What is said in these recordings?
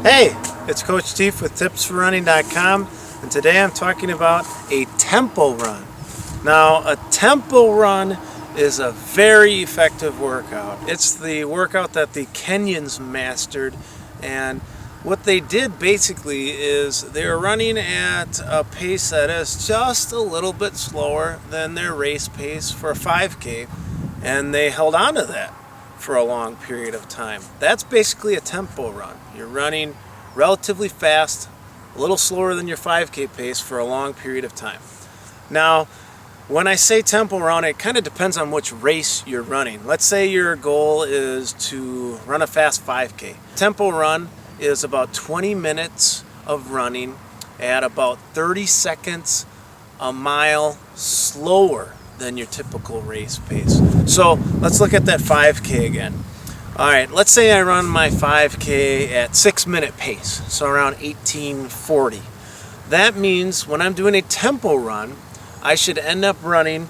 Hey, it's Coach Teef with tipsforrunning.com, and today I'm talking about a tempo run. Now, a tempo run is a very effective workout. It's the workout that the Kenyans mastered, and what they did basically is they were running at a pace that is just a little bit slower than their race pace for a 5K, and they held on to that for a long period of time. That's basically a tempo run. You're running relatively fast, a little slower than your 5K pace for a long period of time. Now, when I say tempo run, it kind of depends on which race you're running. Let's say your goal is to run a fast 5K. Tempo run is about 20 minutes of running at about 30 seconds a mile slower than your typical race pace. So let's look at that 5K again. Alright, let's say I run my 5K at 6-minute pace, so around 18:40. That means when I'm doing a tempo run, I should end up running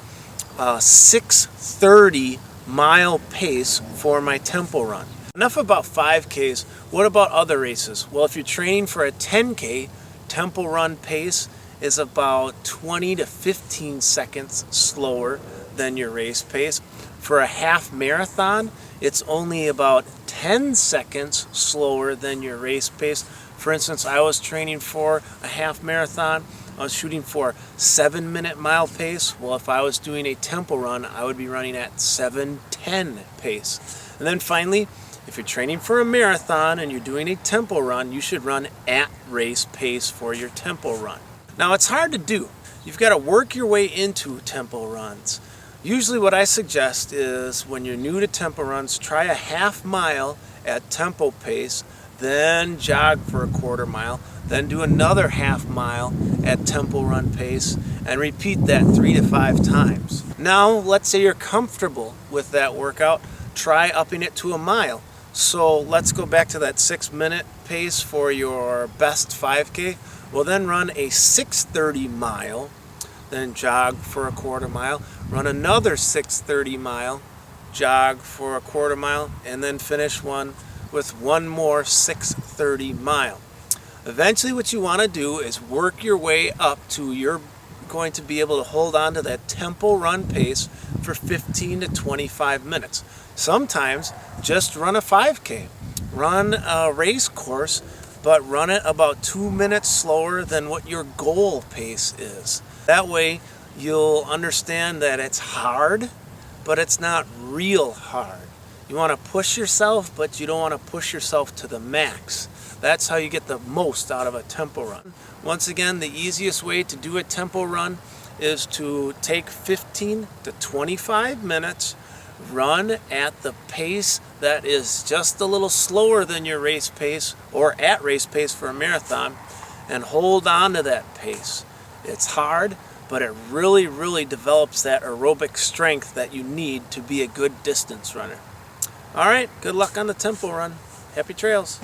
a 6:30 mile pace for my tempo run. Enough about 5Ks. What about other races? Well, if you're training for a 10K, tempo run pace is about 20 to 15 seconds slower than your race pace. For a half marathon, it's only about 10 seconds slower than your race pace. For instance, I was training for a half marathon. I was shooting for 7-minute mile pace. Well, if I was doing a tempo run, I would be running at 7:10 pace. And then finally, if you're training for a marathon and you're doing a tempo run, you should run at race pace for your tempo run. Now, it's hard to do. You've got to work your way into tempo runs. Usually what I suggest is when you're new to tempo runs, try a half mile at tempo pace, then jog for a quarter mile, then do another half mile at tempo run pace, and repeat that 3 to 5 times. Now, let's say you're comfortable with that workout, try upping it to a mile. So let's go back to that 6-minute pace for your best 5K. Well, then run a 6:30 mile, then jog for a quarter mile, run another 6:30 mile, jog for a quarter mile, and then finish one with one more 6:30 mile. Eventually what you want to do is work your way up to you're going to be able to hold on to that tempo run pace for 15 to 25 minutes. Sometimes just run a 5K, run a race course, but run it about 2 minutes slower than what your goal pace is. That way you'll understand that it's hard, but it's not real hard. You want to push yourself, but you don't want to push yourself to the max. That's how you get the most out of a tempo run. Once again, the easiest way to do a tempo run is to take 15 to 25 minutes, run at the pace that is just a little slower than your race pace or at race pace for a marathon, and hold on to that pace. It's hard, but it really develops that aerobic strength that you need to be a good distance runner. All right, good luck on the tempo run. Happy trails.